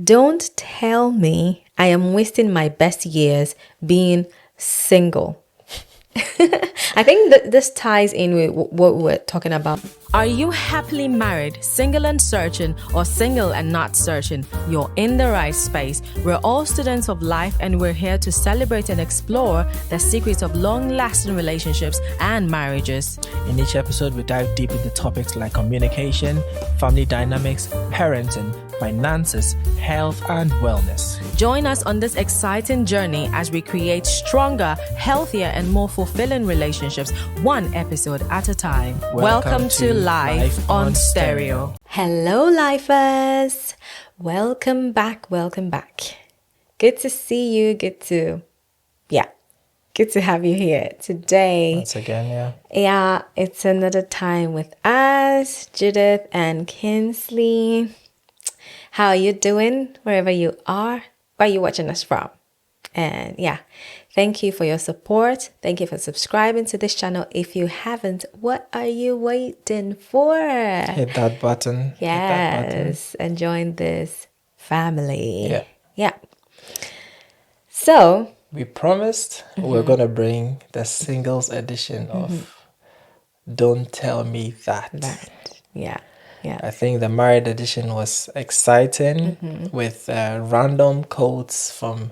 Don't tell me I am wasting my best years being single. I think that this ties in with what we're talking about. Are you happily married, single and searching, or single and not searching? You're in the right space. We're all students of life, and we're here to celebrate and explore the secrets of long-lasting relationships and marriages. In each episode, we dive deep into topics like communication, family dynamics, parenting, finances, health, and wellness. Join us on this exciting journey as we create stronger, healthier, and more fulfilling relationships, one episode at a time. Welcome to Life on Stereo. Hello, lifers. Welcome back. Good to see you. Good to have you here today. Once again, Yeah, it's another time with us, Judith and Kinsley. How are you doing wherever you are? Where are you watching us from? And thank you for your support. Thank you for subscribing to this channel. If you haven't, what are you waiting for? Hit that button. Yes, and join this family. Yeah. So we promised we're going to bring the singles edition of Don't Tell Me That. Yeah. I think the married edition was exciting with random quotes from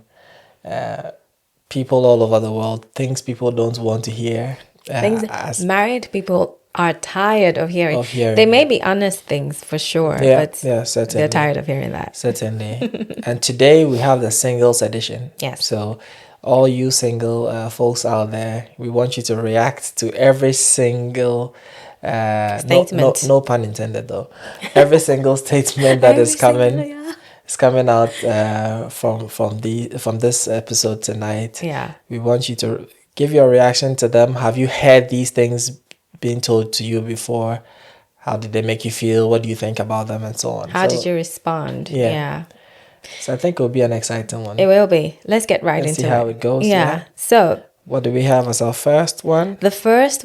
people all over the world, things people don't want to hear. Things married people are tired of hearing. They They may be honest things for sure, but certainly. they're tired of hearing that. Certainly. And today we have the singles edition. Yes. So all you single folks out there, we want you to react to every single statement. No pun intended though. Every single statement that is coming. It's coming out from this episode tonight. Yeah. We want you to give your reaction to them. Have you heard these things being told to you before? How did they make you feel? What do you think about them, and so on? How did you respond? Yeah. So I think it will be an exciting one. It will be. Let's get right Let's into see how it goes. Yeah. So what do we have as our first one? The first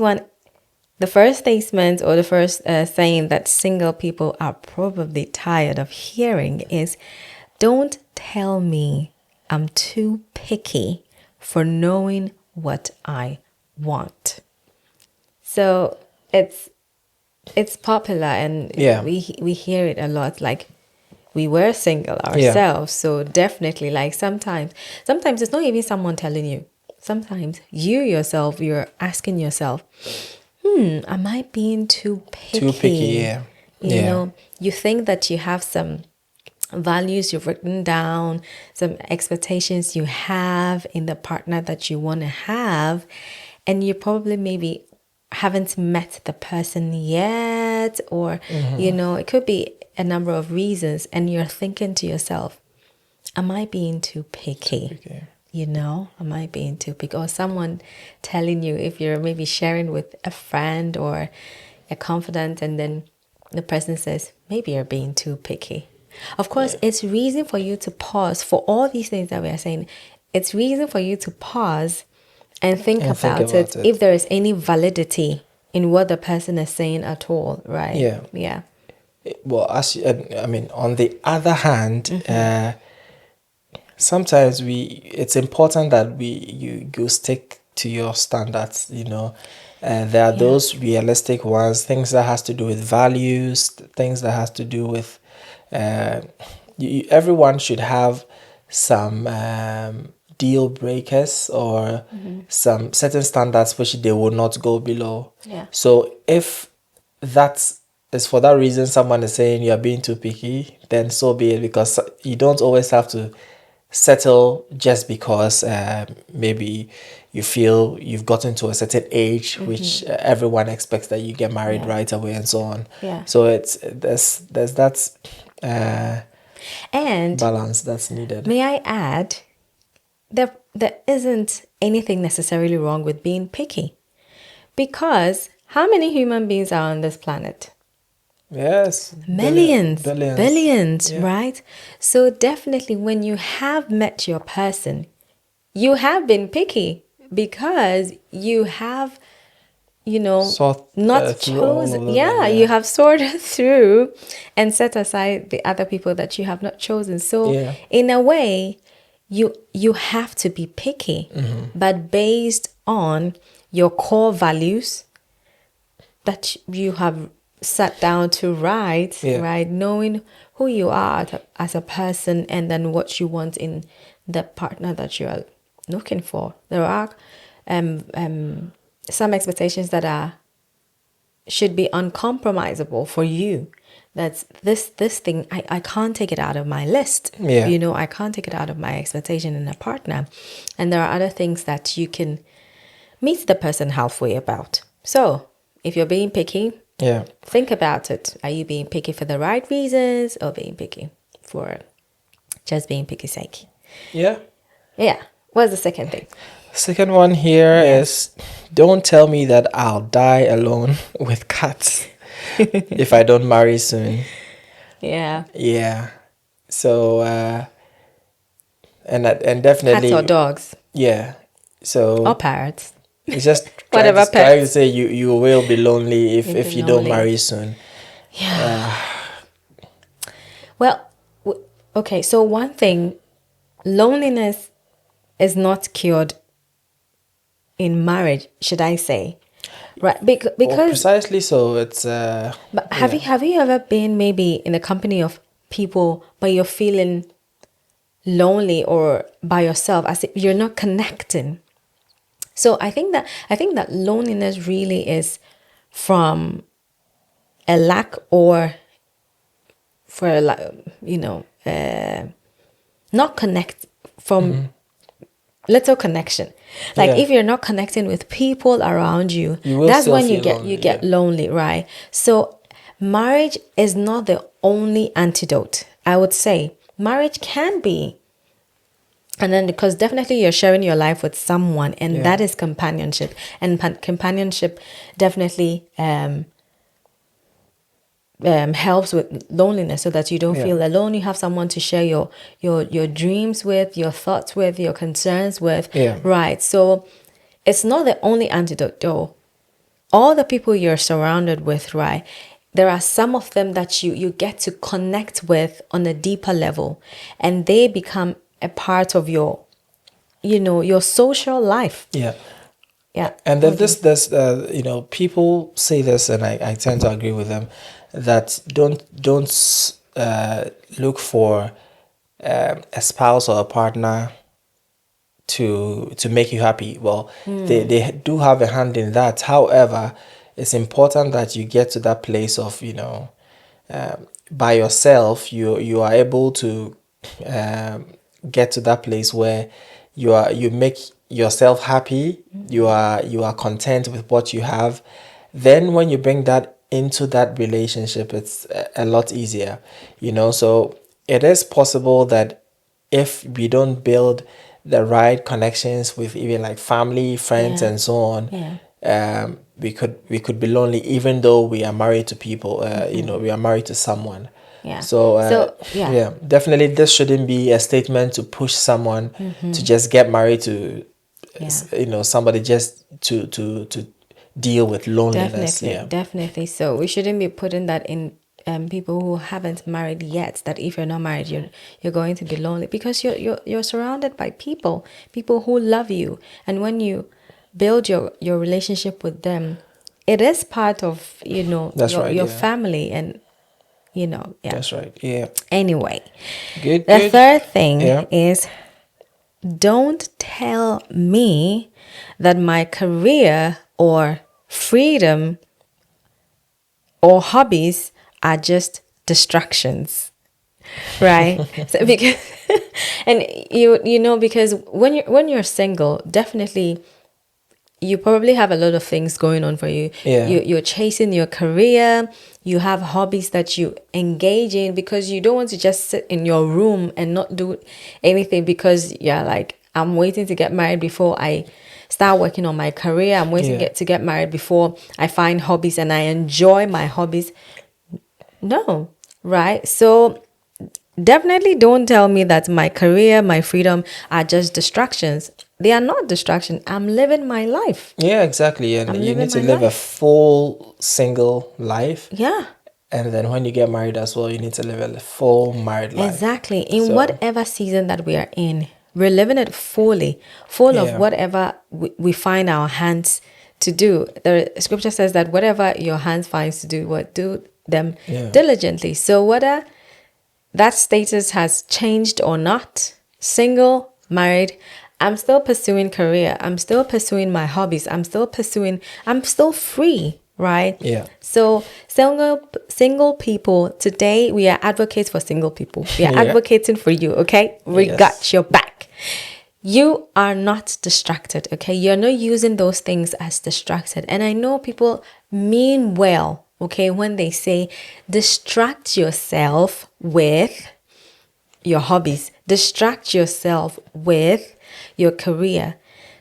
statement or the first saying that single people are probably tired of hearing is, don't tell me I'm too picky for knowing what I want. So it's popular, and we hear it a lot. Like, we were single ourselves, so definitely, like, sometimes it's not even someone telling you. Sometimes you yourself, you're asking yourself, am I being too picky? Too picky, You know, you think that you have some values you've written down, some expectations you have in the partner that you want to have, and you probably maybe haven't met the person yet, or, you know, it could be a number of reasons, and you're thinking to yourself, am I being too picky? You know, am I being too picky? Or someone telling you, if you're maybe sharing with a friend or a confidant, and then the person says, maybe you're being too picky. Of course, it's reason for you to pause for all these things that we are saying. It's reason for you to pause and think about it if there is any validity in what the person is saying at all, right? Yeah. Well, on the other hand, sometimes it's important that you stick to your standards. You know, there are those realistic ones, things that has to do with values, things that has to do with everyone should have some deal breakers or some certain standards which they will not go below. So if that is for that reason someone is saying you're being too picky, then so be it, because you don't always have to settle just because maybe you feel you've gotten to a certain age which everyone expects that you get married right away and so on. So there's that and balance that's needed. May I add, there isn't anything necessarily wrong with being picky, because how many human beings are on this planet? Yes. Billions, right? So definitely when you have met your person, you have been picky because you have not through all chosen. of them, Yeah, you have sorted through and set aside the other people that you have not chosen. So Yeah. in a way, you have to be picky, but based on your core values that you have sat down to write, Yeah. right? Knowing who you are as a person, and then what you want in the partner that you are looking for. There are some expectations that should be uncompromisable for you. That's this thing, I can't take it out of my list. Yeah. I can't take it out of my expectation in a partner. And there are other things that you can meet the person halfway about. So if you're being picky, Yeah. think about it. Are you being picky for the right reasons, or being picky for just being picky sake? Yeah. Yeah. What's the second thing? Second one here is, don't tell me that I'll die alone with cats if I don't marry soon. Yeah. Yeah. So and Cats definitely, or dogs yeah. or So parrots. it's just Whatever trying to pets. say you will be lonely You'll be if you don't lonely. marry soon. Well, okay. So one thing, loneliness is not cured in marriage, should I say? Right? Well, Because precisely so. It's but yeah. have you ever been maybe in the company of people, but you're feeling lonely or by yourself, as if you're not connecting? So I think that loneliness really is from a lack, or for a not connect, from little connection. Like Yeah. if you're not connecting with people around you, You will that's still when you feel get lonely, yeah. lonely, right? So marriage is not the only antidote. I would say marriage can be, and then because definitely you're sharing your life with someone, and Yeah. that is companionship, and companionship definitely helps with loneliness, so that you don't Yeah. feel alone. You have someone to share your dreams with, your thoughts with, your concerns with. Yeah. Right. So it's not the only antidote, though. All the people you're surrounded with, right? There are some of them that you get to connect with on a deeper level, and they become a part of your your social life. Yeah. Yeah. And then What do you- people say this, and I tend to agree with them, that don't look for a spouse or a partner to make you happy. Well, they do have a hand in that. However, it's important that you get to that place of, by yourself, you are able to um, get to that place where you make yourself happy. You are content with what you have. Then when you bring that into that relationship, it's a lot easier. So it is possible that if we don't build the right connections with even like family, friends, Yeah. and so on, Yeah. we could be lonely, even though we are married to people. We are married to someone. Yeah. So So yeah. yeah, definitely this shouldn't be a statement to push someone to just get married to Yeah. somebody, just to deal with loneliness. Definitely, Yeah. definitely. So we shouldn't be putting that in people who haven't married yet. That if you're not married, you're going to be lonely, because you're surrounded by people who love you, and when you build your relationship with them, it is part of That's right. your Yeah. family, and yeah. That's right. Yeah. Anyway, Good. the Good. third thing Yeah. is, don't tell me that my career or freedom or hobbies are just distractions, right? So because and because when you're single, definitely you probably have a lot of things going on for you. Yeah. You're chasing your career. You have hobbies that you engage in, because you don't want to just sit in your room and not do anything, because you're like, I'm waiting to get married before I start working on my career. I'm waiting Yeah. to get married before I find hobbies and I enjoy my hobbies. No, right? So definitely don't tell me that my career, my freedom are just distractions. they are not distraction. I'm living my life. Yeah, exactly. And I'm you living need to my live a life. full single life. Yeah. And then when you get married as well, you need to live a full married life. Exactly. In So, whatever season that we are in, we're living it fully, full of yeah. whatever we find our hands to do. The scripture says that whatever your hands finds to do, do them Yeah. diligently. So whether that status has changed or not, single, married, I'm still pursuing career. I'm still pursuing my hobbies. I'm still free, right? Yeah. So single people, today we are advocates for single people. We are Yeah. advocating for you, okay? We Yes. got your back. You are not distracted, okay? You're not using those things as distracted. And I know people mean well, okay, when they say distract yourself with your hobbies, distract yourself with your career.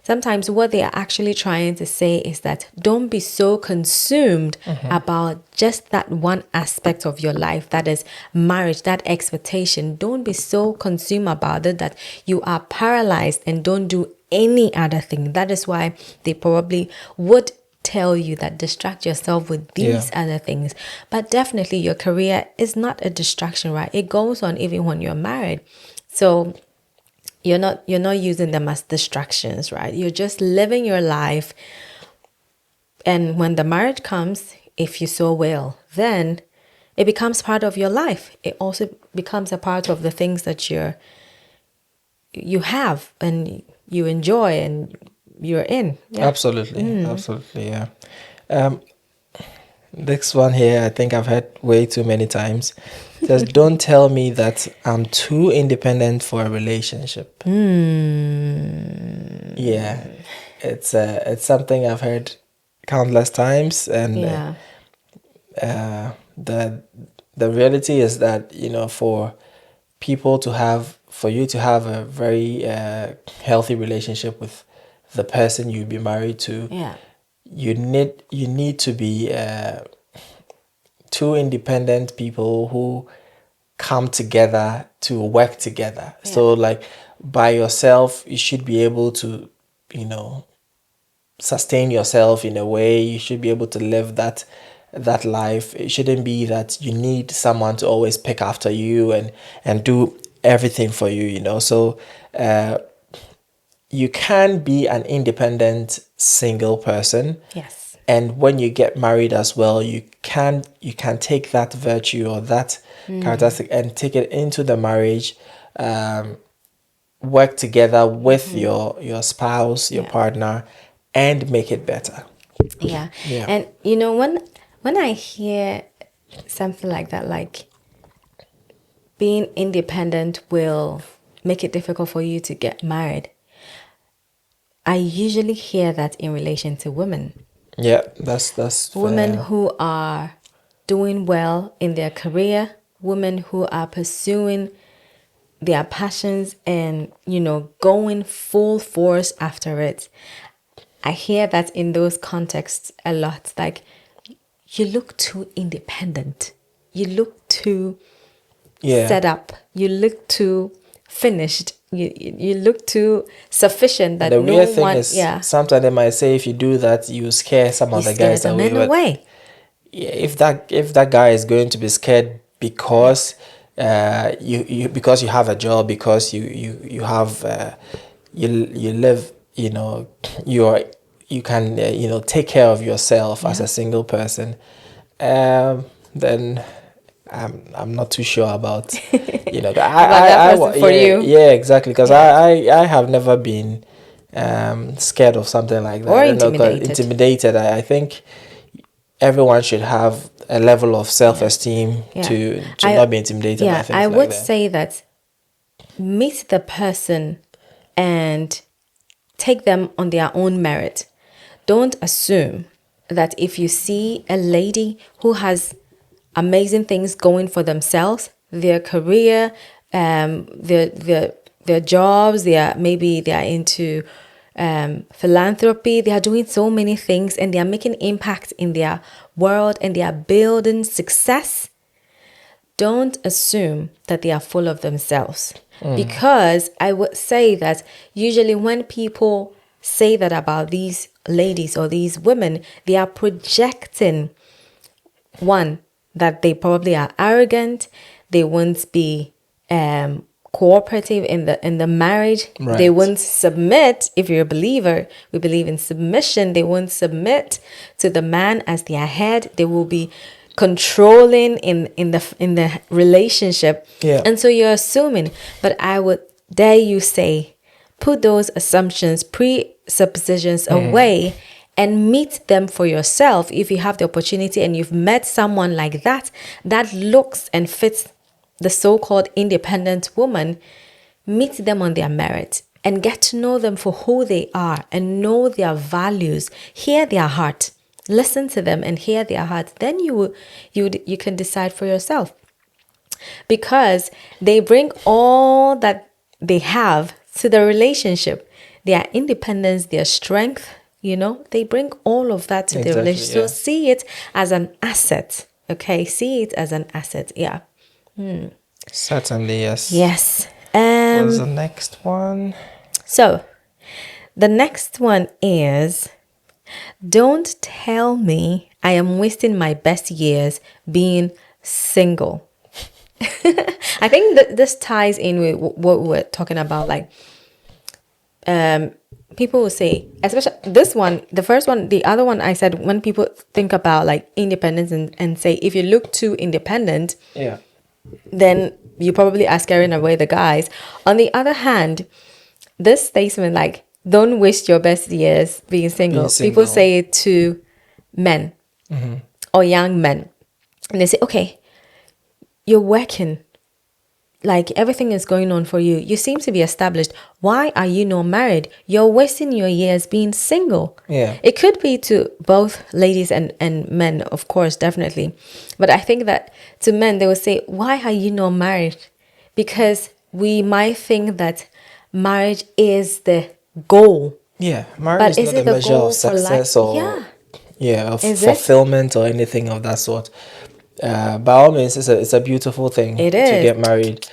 Sometimes what they are actually trying to say is that don't be so consumed about just that one aspect of your life, that is marriage, that expectation. Don't be so consumed about it that you are paralyzed and don't do any other thing. That is why they probably would tell you that distract yourself with these other things. But definitely your career is not a distraction, right? It goes on even when you're married. So you're not using them as distractions, right? You're just living your life. And when the marriage comes, if you so will, then it becomes part of your life. It also becomes a part of the things that you have and you enjoy and you're in. Yeah. Absolutely. Absolutely. Yeah. Um, this one here, I think I've heard way too many times. It says, don't tell me that I'm too independent for a relationship. Yeah. It's something I've heard countless times. And Yeah. the reality is that, for you to have a very healthy relationship with the person you'll be married to, Yeah. you need to be two independent people who come together to work together. So like by yourself, you should be able to, sustain yourself in a way. You should be able to live that life. It shouldn't be that you need someone to always pick after you and do everything for you. So you can be an independent single person. Yes. And when you get married as well, you can take that virtue or that characteristic and take it into the marriage. Work together with your spouse, your partner, and make it better. Yeah. Yeah. And when I hear something like that, like being independent will make it difficult for you to get married, I usually hear that in relation to women. Yeah, that's Women fair. who are doing well in their career, women who are pursuing their passions and, going full force after it. I hear that in those contexts a lot. Like, you look too independent. You look too Yeah. set up. You look too finished. You look too sufficient that The no weird thing one, is sometimes they might say if you do that, you scare some you of the scare guys the away. men But away. yeah, if that guy is going to be scared because you because you have a job, because you have you live, you can take care of yourself as Yeah. a single person, then I'm not too sure about About that person for yeah, you. yeah, exactly, because I have never been scared of something like that. Or I don't know, 'cause intimidated. intimidated. I think everyone should have a level of self-esteem Yeah. to I not be intimidated by yeah, things I like would that. say that meet the person and take them on their own merit. Don't assume that if you see a lady who has amazing things going for themselves, their career, their jobs, maybe they are into philanthropy, they are doing so many things and they are making impact in their world and they are building success. don't assume that they are full of themselves. Because I would say that usually when people say that about these ladies or these women, they are projecting, one, that they probably are arrogant, they won't be cooperative in the marriage, they Right. won't submit. If you're a believer, we believe in submission. They won't submit to the man as their head. They will be controlling in the relationship. Yeah. And so you're assuming, but I would dare you say, put those assumptions, presuppositions away and meet them for yourself. If you have the opportunity and you've met someone like that, that looks and fits the so-called independent woman, meet them on their merit and get to know them for who they are and know their values, hear their heart, listen to them and hear their heart. Then you can decide for yourself, because they bring all that they have to the relationship, their independence, their strength, they bring all of that to the Exactly, relationship. So yeah. see it as an asset. Okay, see it as an asset. Yeah. Certainly, yes. Yes. What's the next one? So the next one is, don't tell me I am wasting my best years being single. I think that this ties in with what we were talking about. Like, people will say, especially this one, the first one, the other one, I said, when people think about like independence and say, if you look too independent, Yeah. then you probably are scaring away the guys. On the other hand, this statement, like, don't waste your best years being single. Being single. People say it to men or young men. And they say, okay, you're working, like everything is going on for you. You seem to be established. Why are you not married? You're wasting your years being single. Yeah. It could be to both ladies and men, of course, definitely. But I think that to men, they will say, why are you not married? Because we might think that marriage is the goal. Yeah, marriage But is is not it a the measure goal of for life? success or Yeah. of Is it? fulfillment or anything of that sort. By all means, it's a beautiful thing It to is. get married,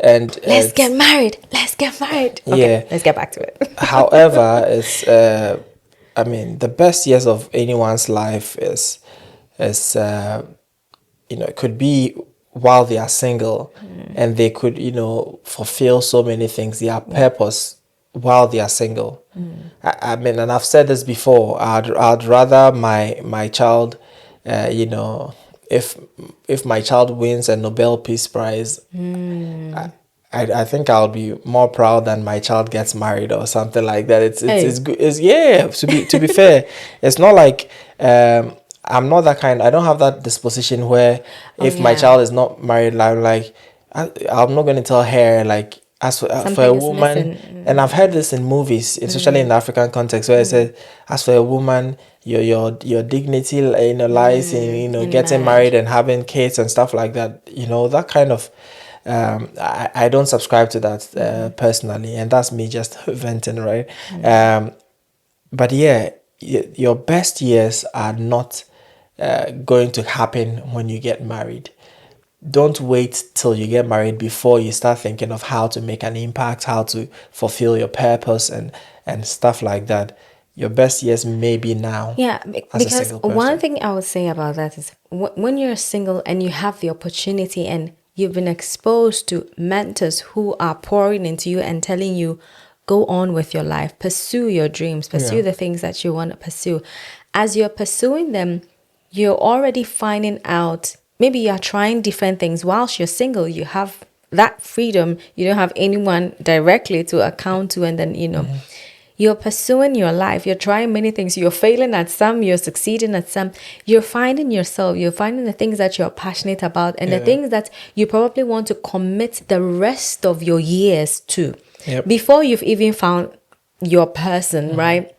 and Let's get married. Let's get married. Okay, Yeah. let's get back to it. However, it's I mean, the best years of anyone's life is it could be while they are single, and they could fulfill so many things, their purpose while they are single. I mean, and I've said this before. I'd rather my child, if my child wins a Nobel Peace Prize, I think I'll be more proud than my child gets married or something like that. It's good. It's, yeah. To be fair, it's not like I'm not that kind. I don't have that disposition where if my child is not married, I'm like I'm not going to tell her like as for a Something is woman. missing. And I've heard this in movies, especially in the African context, where it says as for a woman, your dignity lies in In getting marriage. married and having kids and stuff like that. That kind of I don't subscribe to that personally, and that's me just venting, right? But yeah, your best years are not going to happen when you get married. Don't wait till you get married before you start thinking of how to make an impact, how to fulfill your purpose and stuff like that. Your best years may be now. Yeah, as a because single person. one thing I would say about that is when you're single and you have the opportunity and you've been exposed to mentors who are pouring into you and telling you, go on with your life, pursue your dreams, pursue the things that you want to pursue. As you're pursuing them, you're already finding out, maybe you're trying different things. Whilst you're single, you have that freedom. You don't have anyone directly to account to, and then, you're pursuing your life. You're trying many things. You're failing at some. You're succeeding at some. You're finding yourself. You're finding the things that you're passionate about and the things that you probably want to commit the rest of your years to before you've even found your person, right?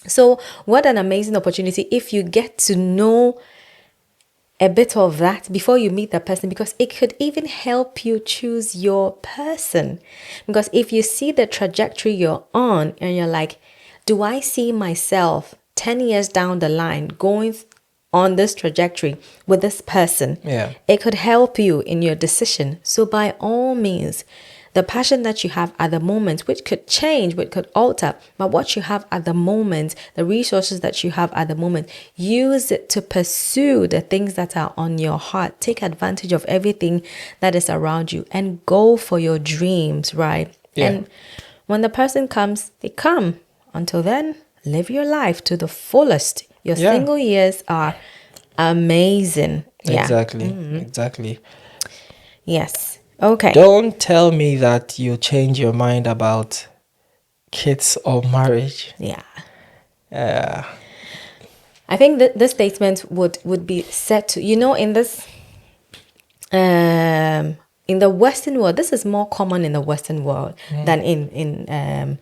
So what an amazing opportunity if you get to know a bit of that before you meet that person, because it could even help you choose your person. Because if you see the trajectory you're on and you're like, do I see myself 10 years down the line going on this trajectory with this person. It could help you in your decision. So by all means, the passion that you have at the moment, which could change, which could alter, but what you have at the moment, the resources that you have at the moment, use it to pursue the things that are on your heart. Take advantage of everything that is around you and go for your dreams, right? And when the person comes, they come. Until then, live your life to the fullest. Your single years are amazing. Exactly. Yes. Okay. Don't tell me that you change your mind about kids or marriage. I think that this statement would be set to, in this in the Western world. This is more common in the Western world than in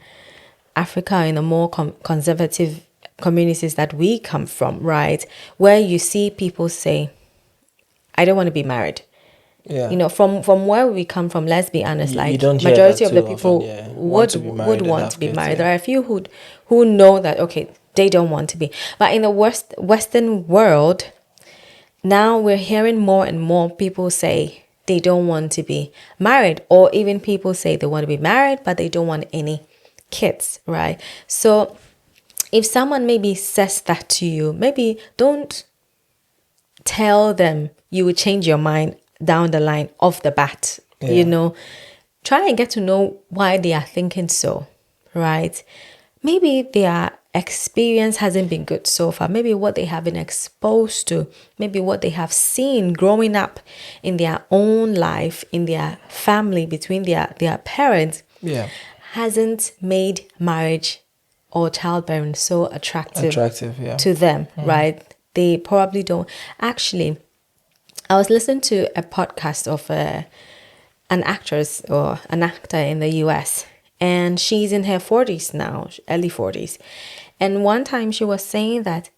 Africa, in the more conservative communities that we come from, right? Where you see people say, I don't want to be married. From where we come from, let's be honest, like majority of the people would want to be married. There are a few who know that, okay, they don't want to be. But in the Western world, now we're hearing more and more people say they don't want to be married, or even people say they want to be married, but they don't want any kids, right? So if someone maybe says that to you, maybe don't tell them you will change your mind down the line off the bat. Try and get to know why they are thinking so, right? Maybe their experience hasn't been good so far. Maybe what they have been exposed to, maybe what they have seen growing up in their own life, in their family, between their parents, hasn't made marriage or childbearing so attractive to them, right? They probably don't. Actually, I was listening to a podcast of an actress or an actor in the US, and she's in her 40s now, early 40s. And one time she was saying that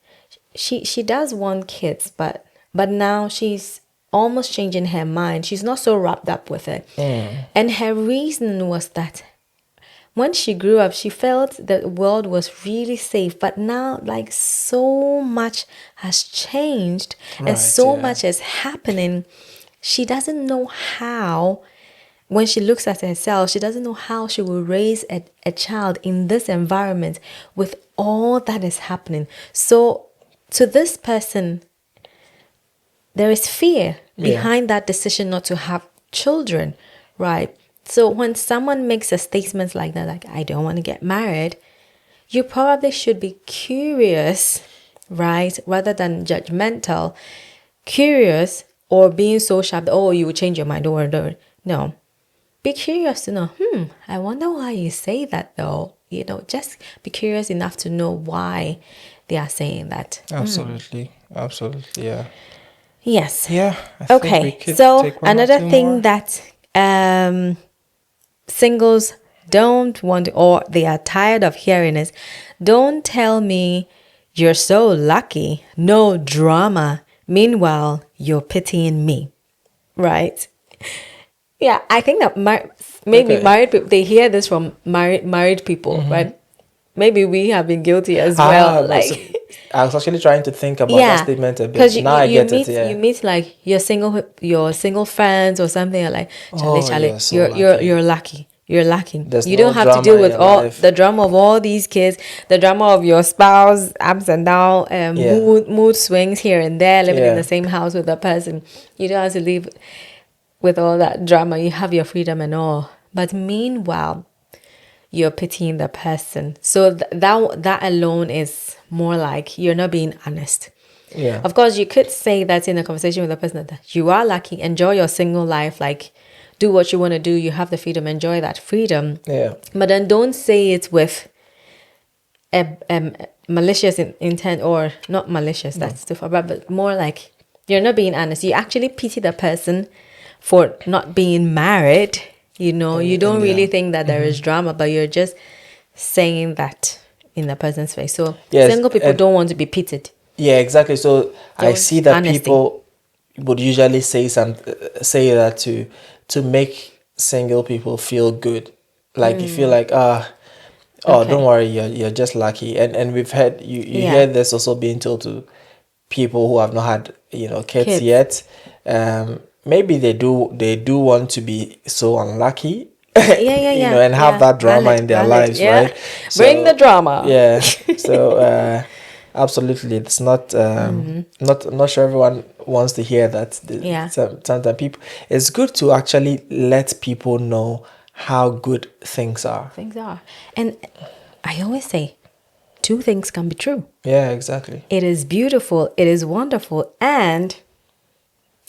she does want kids, but now she's almost changing her mind. She's not so wrapped up with it. And her reason was that when she grew up, she felt the world was really safe. But now, like, so much has changed and so much is happening. She doesn't know how, when she looks at herself, she doesn't know how she will raise a child in this environment with all that is happening. So to this person, there is fear behind that decision not to have children, right? So when someone makes a statement like that, like, I don't want to get married, you probably should be curious, right? Rather than judgmental, curious, or being so sharp, oh, you will change your mind, don't worry. No. Be curious to know, I wonder why you say that though. Just be curious enough to know why they are saying that. Absolutely, yeah. Yes. Yeah. Okay. So another thing that singles don't want, or they are tired of hearing, is, don't tell me you're so lucky, no drama. Meanwhile, you're pitying me, right? Yeah, I think that maybe married people, they hear this from married people, right? Maybe we have been guilty as well. Like, I was actually trying to think about that statement a bit. Because I get it. Yeah, you meet like your single friends or something. You're like, Charlie, you're lucky. You're lucky. There's you no don't have to deal with all the drama of all these kids, the drama of your spouse, ups and down, mood swings here and there, living in the same house with a person. You don't have to live with all that drama. You have your freedom and all. But meanwhile, you're pitying the person. So that alone is more like you're not being honest. Yeah. Of course, you could say that in a conversation with the person, that you are lucky, enjoy your single life, like, do what you want to do, you have the freedom, enjoy that freedom. Yeah. But then don't say it with a malicious intent, or not malicious, that's too far, but more like you're not being honest. You actually pity the person for not being married. You don't really think that there is drama, but you're just saying that in the person's face. So single people don't want to be pitied. Yeah, exactly. So I see that people would usually say that to make single people feel good. Like you feel like, don't worry, you're just lucky. And we've heard you hear this also being told to people who have not had, kids Kids. yet, maybe they do want to be so unlucky, Yeah. and have that drama in their lives, Yeah. right? Bring the drama. Yeah. So absolutely, it's not not sure everyone wants to hear that. Yeah. Sometimes people, it's good to actually let people know how good things are. Things are. And I always say, two things can be true. Yeah, exactly. It is beautiful, it is wonderful, and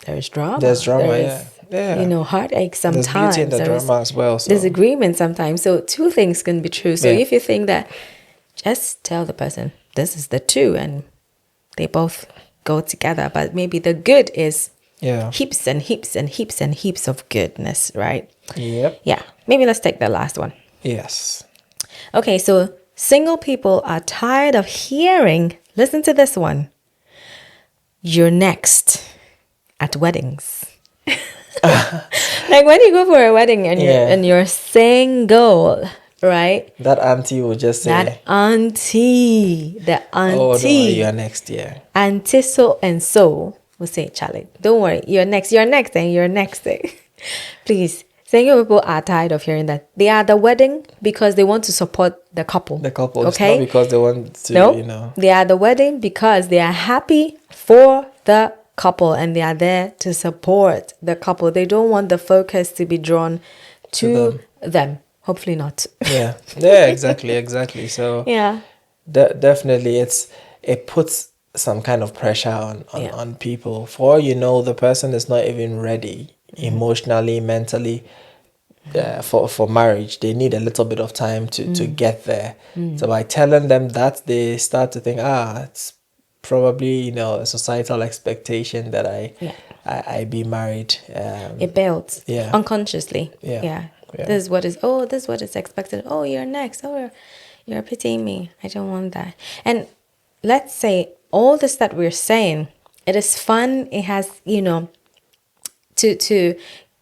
there's drama. There's drama, There's, yeah. heartache sometimes. There's beauty in the There is drama as well. So disagreement sometimes. So two things can be true. So Yeah. if you think that, just tell the person this is the two, and they both go together. But maybe the good is yeah. heaps and heaps and heaps and heaps of goodness, right? Yep. Yeah. Maybe let's take the last one. Yes. Okay, so single people are tired of hearing, listen to this one, you're next at weddings. Like when you go for a wedding and you're single, right? That auntie will just say, That auntie, the auntie. "Oh, don't worry, you're next year." Auntie so and so will say, Charlie, don't worry, you're next, and you're next. Please. Single people are tired of hearing that. They are at the wedding because they want to support the couple. The couple. Okay? It's not because they want to, No, they are at the wedding because they are happy for the couple and they are there to support the couple. They don't want the focus to be drawn to them. Hopefully not. Yeah. Yeah, exactly. So Yeah. definitely it puts some kind of pressure on people. For the person is not even ready emotionally, mentally, for marriage. They need a little bit of time to get there. So by telling them that, they start to think, it's probably a societal expectation that I be married. It builds unconsciously. Yeah. This is what is expected. Oh, you're next. Oh, you're pitying me. I don't want that. And let's say all this that we're saying, it is fun. It has, to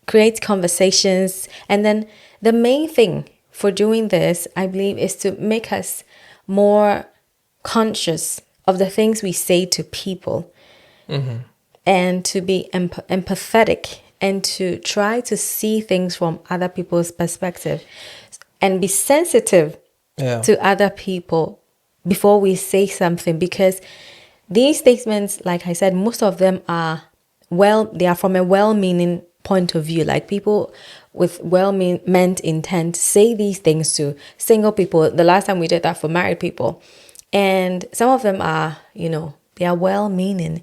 create conversations. And then the main thing for doing this, I believe, is to make us more conscious of the things we say to people, and to be empathetic and to try to see things from other people's perspective and be sensitive to other people before we say something, because these statements, like I said, most of them are they are from a well-meaning point of view. Like people with well-meant intent say these things to single people. The last time we did that for married people, and some of them are, they are well-meaning.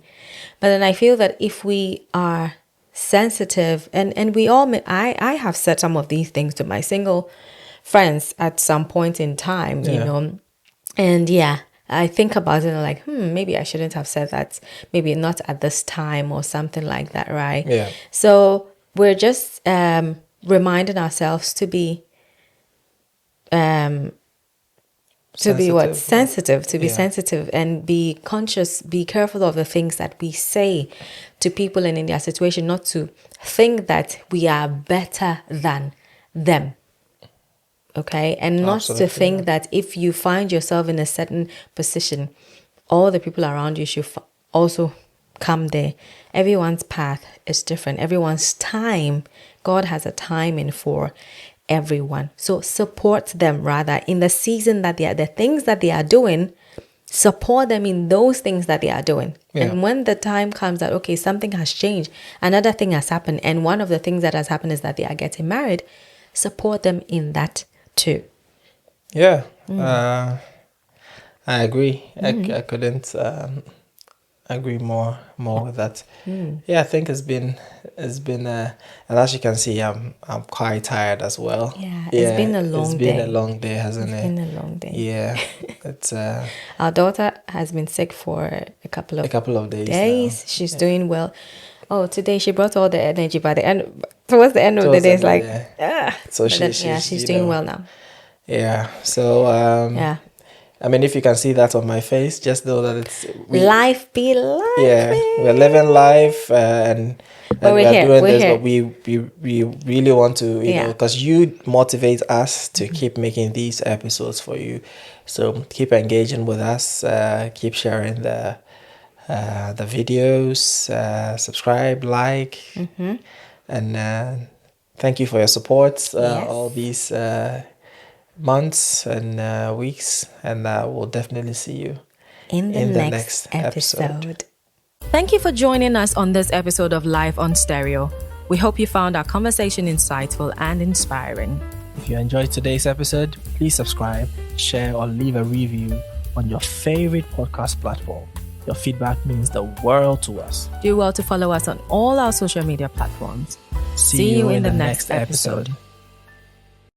But then I feel that if we are sensitive, and we all, I have said some of these things to my single friends at some point in time, and I think about it and I'm like, maybe I shouldn't have said that. Maybe not at this time or something like that, right? Yeah. So we're just reminding ourselves to be sensitive and be conscious, be careful of the things that we say to people and in their situation, not to think that we are better than them. Okay, and not to think that if you find yourself in a certain position, all the people around you should also come there. Everyone's path is different. Everyone's time, God has a timing for everyone. So support them rather in the season that the things that they are doing. Support them in those things that they are doing. Yeah. And when the time comes that, okay, something has changed, another thing has happened, and one of the things that has happened is that they are getting married, support them in that too. Yeah, I agree. I couldn't agree more with that. Yeah, I think it's been and as you can see, I'm quite tired as well. Yeah, it's been a long day. It's been a long day, hasn't it? It's been a long day. Yeah, it's our daughter has been sick for a couple of days. Now. She's doing well. Oh, today she brought all the energy, by the end, towards the end of the day, it's like, So she's doing well now. Yeah. So I mean, if you can see that on my face, just know that it's life be life. Yeah, we're living life, and we're doing this, but we really want to, because you motivate us to keep making these episodes for you. So keep engaging with us, keep sharing the the videos, subscribe, like, and thank you for your support all these months and weeks, and we'll definitely see you in the next episode. Thank you for joining us on this episode of Live on Stereo. We hope you found our conversation insightful and inspiring. If you enjoyed today's episode, please subscribe, share, or leave a review on your favorite podcast platform. Your feedback means the world to us. Do well to follow us on all our social media platforms. See you in the next episode.